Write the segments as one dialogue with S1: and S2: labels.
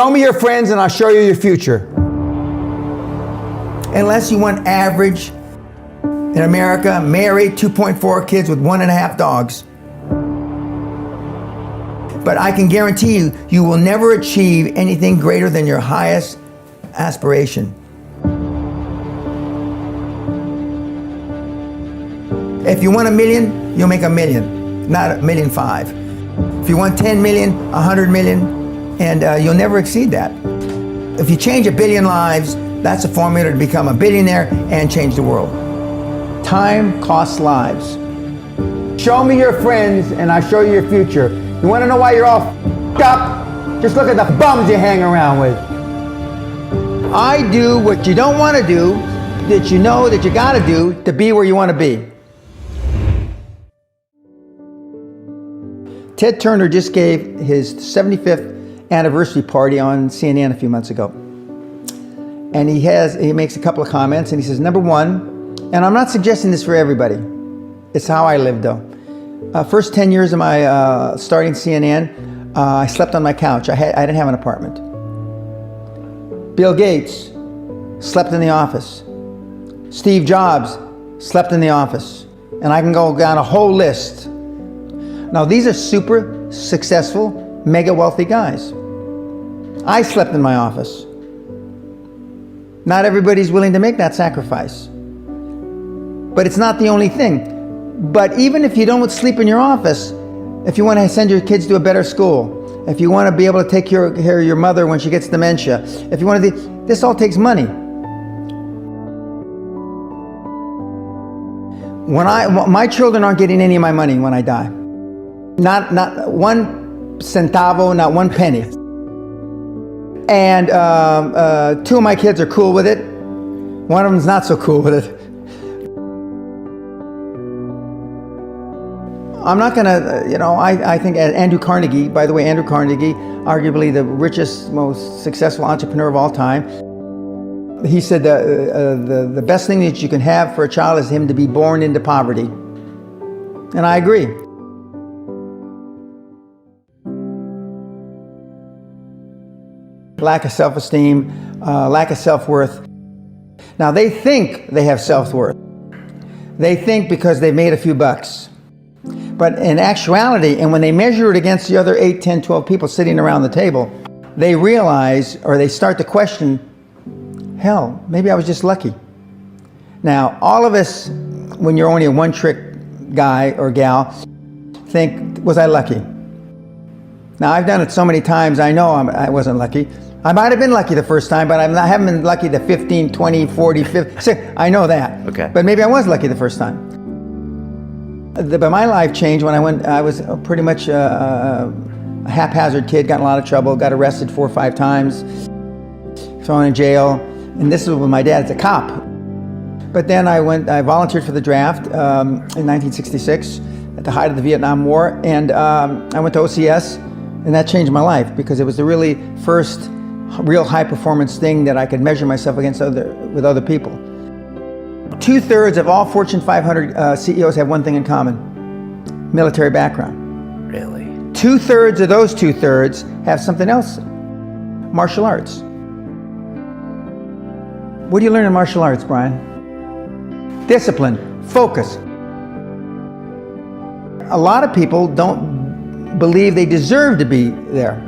S1: Show me your friends and I'll show you your future. Unless you want average in America, married, 2.4 kids with 1.5 dogs. But I can guarantee you, you will never achieve anything greater than your highest aspiration. If you want $1 million, you'll make $1 million, not $1.5 million. If you want 10 million, 100 million, and you'll never exceed that. If you change 1 billion lives, that's a formula to become a billionaire and change the world. Time costs lives. Show me your friends and I'll show you your future. You want to know why you're all f***ed up? Just look at the bums you hang around with. I do what you don't want to do, that you know that you got to do to be where you want to be. Ted Turner just gave his 75th anniversary party on CNN a few months ago. And he makes a couple of comments and he says, number one, and I'm not suggesting this for everybody, it's how I live though. First 10 years of my starting CNN, I slept on my couch. I didn't have an apartment. Bill Gates slept in the office. Steve Jobs slept in the office. And I can go down a whole list. Now these are super successful, mega wealthy guys. I slept in my office. Not everybody's willing to make that sacrifice. But it's not the only thing. But even if you don't sleep in your office, if you want to send your kids to a better school, if you want to be able to take care of your mother when she gets dementia, if you want to, this all takes money. My children aren't getting any of my money when I die. Not one centavo, not one penny. And 2 of my kids are cool with it. One of them's not so cool with it. I'm not gonna, I think Andrew Carnegie, by the way, Andrew Carnegie, arguably the richest, most successful entrepreneur of all time, he said the best thing that you can have for a child is him to be born into poverty. And I agree. Lack of self-esteem, lack of self-worth. Now they think they have self-worth. They think because they've made a few bucks. But in actuality, and when they measure it against the other 8, 10, 12 people sitting around the table, they realize, or they start to question, hell, maybe I was just lucky. Now, all of us, when you're only a one-trick guy or gal, think, was I lucky? Now, I've done it so many times, I know I wasn't lucky. I might have been lucky the first time, but I haven't been lucky the 15, 20, 40, 50. I know that.
S2: Okay.
S1: But maybe I was lucky the first time. But my life changed when I was pretty much a haphazard kid, got in a lot of trouble, got arrested 4 or 5 times, thrown in jail. And this was when my dad's a cop. But then I volunteered for the draft in 1966 at the height of the Vietnam War. And I went to OCS, and that changed my life because it was the really first real high performance thing that I could measure myself against with other people. 2/3 of all Fortune 500 CEOs have one thing in common: military background.
S2: Really?
S1: 2/3 of those 2/3 have something else: martial arts. What do you learn in martial arts, Brian? Discipline, focus. A lot of people don't believe they deserve to be there.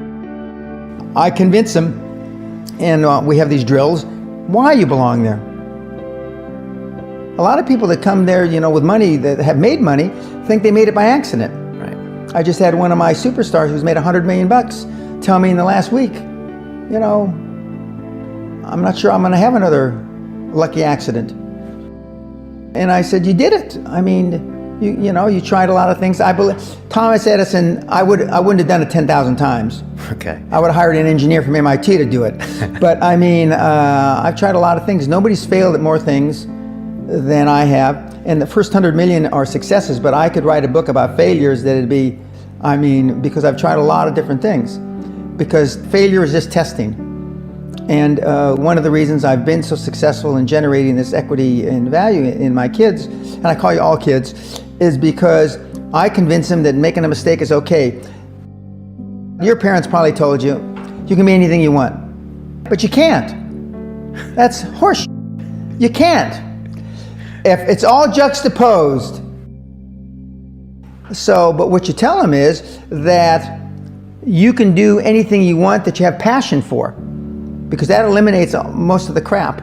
S1: I convince them, and we have these drills, why you belong there. A lot of people that come there, with money, that have made money, think they made it by accident.
S2: Right.
S1: I just had one of my superstars who's made $100 million tell me in the last week, I'm not sure I'm going to have another lucky accident. And I said, you did it. I mean, you tried a lot of things. I believe Thomas Edison, I wouldn't have done it 10,000 times.
S2: Okay.
S1: I would have hired an engineer from MIT to do it. But I mean, I've tried a lot of things. Nobody's failed at more things than I have, and the first 100 million are successes, but I could write a book about failures that'd be, because I've tried a lot of different things. Because failure is just testing. And one of the reasons I've been so successful in generating this equity and value in my kids, and I call you all kids, is because I convince them that making a mistake is okay. Your parents probably told you, you can be anything you want. But you can't. That's horseshit. You can't. If it's all juxtaposed. So, but what you tell them is that you can do anything you want that you have passion for, because that eliminates most of the crap.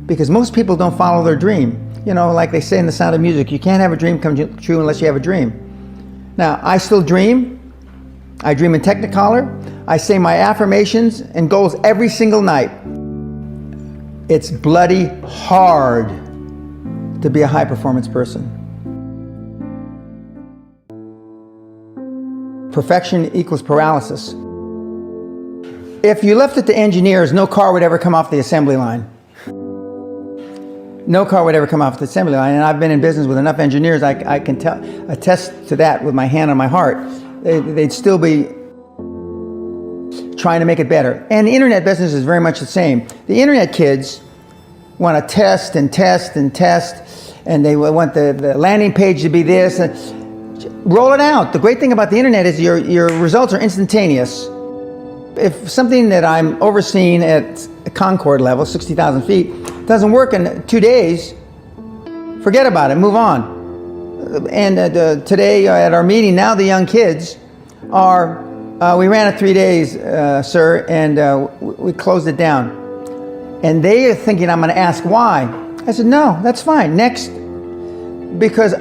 S1: Because most people don't follow their dream. You know, like they say in The Sound of Music, you can't have a dream come true unless you have a dream. Now, I still dream. I dream in Technicolor. I say my affirmations and goals every single night. It's bloody hard to be a high-performance person. Perfection equals paralysis. If you left it to engineers, no car would ever come off the assembly line. No car would ever come off the assembly line, and I've been in business with enough engineers, I can attest to that with my hand on my heart. They'd still be trying to make it better. And the internet business is very much the same. The internet kids want to test and test and test, and they want the landing page to be this. Roll it out. The great thing about the internet is your results are instantaneous. If something that I'm overseeing at Concord level, 60,000 feet, doesn't work in 2 days, forget about it, move on. And today at our meeting, now the young kids are, we ran it 3 days, sir, and we closed it down. And they are thinking I'm going to ask why. I said, no, that's fine, next. Because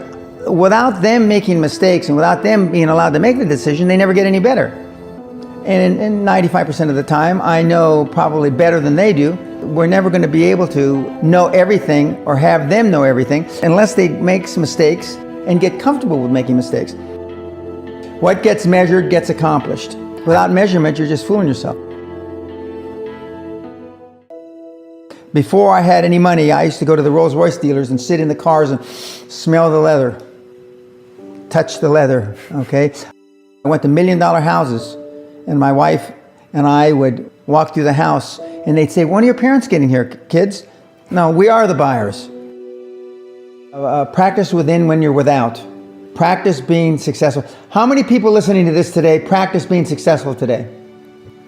S1: without them making mistakes and without them being allowed to make the decision, they never get any better. And 95% of the time, I know probably better than they do. We're never going to be able to know everything or have them know everything unless they make some mistakes and get comfortable with making mistakes. What gets measured gets accomplished. Without measurement, you're just fooling yourself. Before I had any money, I used to go to the Rolls-Royce dealers and sit in the cars and smell the leather, touch the leather, okay? I went to $1 million houses, and my wife and I would walk through the house, and they'd say, when are your parents getting here, kids? No, we are the buyers. Practice within when you're without. Practice being successful. How many people listening to this today practice being successful today?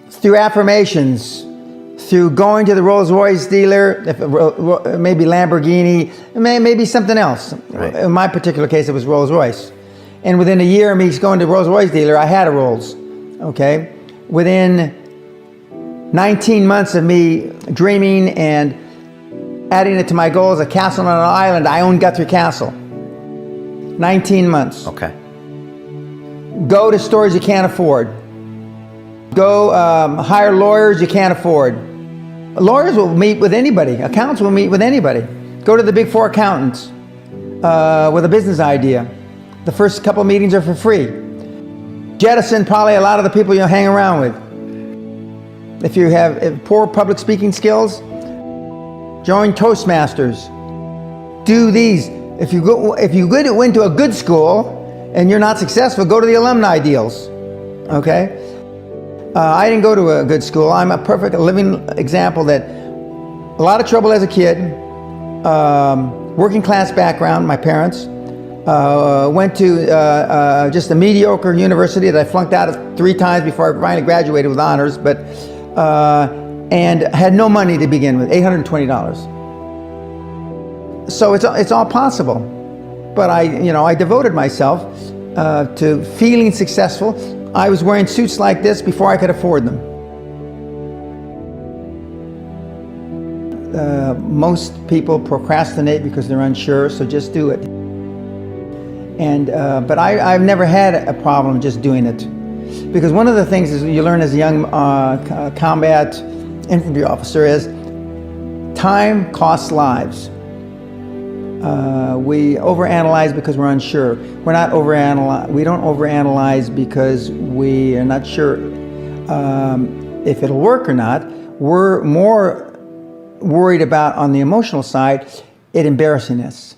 S1: Through affirmations, through going to the Rolls-Royce dealer, maybe Lamborghini, maybe something else. Right. In my particular case, it was Rolls-Royce. And within a year of me going to the Rolls-Royce dealer, I had a Rolls, okay? Within 19 months of me dreaming and adding it to my goals, a castle on an island, I own Guthrie Castle. 19 months.
S2: Okay.
S1: Go to stores you can't afford. Go hire lawyers you can't afford. Lawyers will meet with anybody. Accountants will meet with anybody. Go to the big four accountants with a business idea. The first couple meetings are for free. Jettison probably a lot of the people you'll hang around with. If you have poor public speaking skills, join Toastmasters. Do these. If you went to a good school and you're not successful, go to the alumni deals. Okay? I didn't go to a good school. I'm a perfect living example that a lot of trouble as a kid, working class background, my parents, went to just a mediocre university that I flunked out of 3 times before I finally graduated with honors, but and had no money to begin with, $820. So it's all possible, but I devoted myself to feeling successful. I was wearing suits like this before I could afford them. Most people procrastinate because they're unsure, so just do it. And but I've never had a problem just doing it, because one of the things is you learn as a young combat infantry officer is time costs lives. We overanalyze because we're unsure. We don't overanalyze because we are not sure if it'll work or not. We're more worried about, on the emotional side, it embarrassing us.